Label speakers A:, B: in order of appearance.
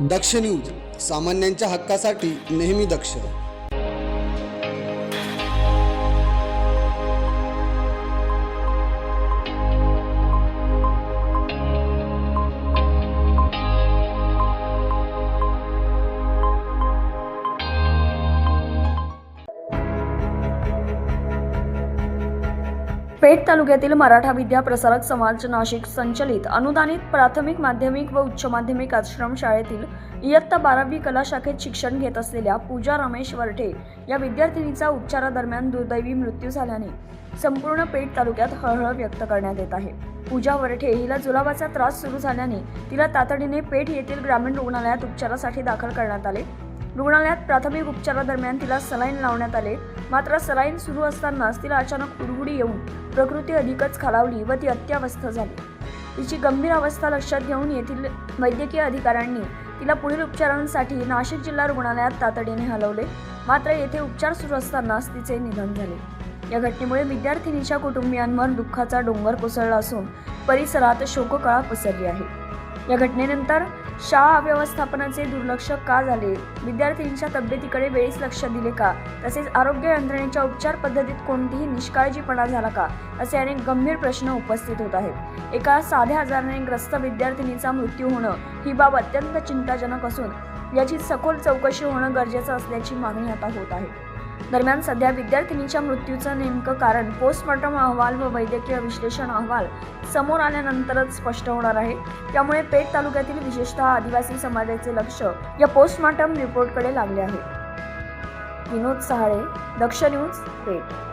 A: दक्ष news, सामान्यांच्या हक्कासाठी नेहमी दक्ष.
B: पेठ तालुक्यातील मराठा विद्या प्रसारक समाज नाशिक संचलित अनुदानित प्राथमिक, माध्यमिक व उच्च माध्यमिक आश्रम शाळेतील इयत्ता 12वी कला शाखेत शिक्षण घेत असलेल्या पूजा रमेश वरठे या विद्यार्थिनीचा उपचारादरम्यान दुर्दैवी मृत्यू झाल्याने संपूर्ण पेठ तालुक्यात हळहळ व्यक्त करण्यात येत आहे. पूजा वरठे हिला जुलाबाचा त्रास सुरू झाल्याने तिला तातडीने पेठ येथील ग्रामीण रुग्णालयात उपचारासाठी दाखल करण्यात आले. रुग्णालयात प्राथमिक उपचारादरम्यान तिला सलाईन लावण्यात आले. मात्र सलाईन सुरू असतानाच तिला अचानक हुडहुडी येऊन प्रकृती अधिकच खालावली व ती अत्यावस्थ झाली. तिची गंभीर अवस्था लक्षात घेऊन येथील वैद्यकीय अधिकाऱ्यांनी तिला पुढील उपचारांसाठी नाशिक जिल्हा रुग्णालयात तातडीने हलवले. मात्र येथे उपचार सुरू असतानाच तिचे निधन झाले. या घटनेमुळे विद्यार्थिनीच्या कुटुंबियांवर दुःखाचा डोंगर कोसळला असून परिसरात शोककळा पसरली आहे. या घटनेनंतर शाळा व्यवस्थापनाचे दुर्लक्ष का झाले, विद्यार्थिनीच्या तब्येतीकडे वेळीच लक्ष दिले का, तसेच आरोग्य यंत्रणेच्या उपचार पद्धतीत कोणतीही निष्काळजीपणा झाला का, असे अनेक गंभीर प्रश्न उपस्थित होत आहेत. एका साध्या आजाराने ग्रस्त विद्यार्थिनीचा मृत्यू होणं ही बाब अत्यंत चिंताजनक असून याची सखोल चौकशी होणं गरजेचं असल्याची मागणी आता होत आहे. दरम्यान सध्या विद्यार्थिनीच्या मृत्यूचं नेमकं कारण पोस्टमॉर्टम अहवाल व वैद्यकीय विश्लेषण अहवाल समोर आल्यानंतरच स्पष्ट होणार आहे. त्यामुळे पेठ तालुक्यातील विशेषतः आदिवासी समाजाचे लक्ष या पोस्टमॉर्टम रिपोर्टकडे लागले आहे. विनोद सहाळे, दक्ष न्यूज, पेठ.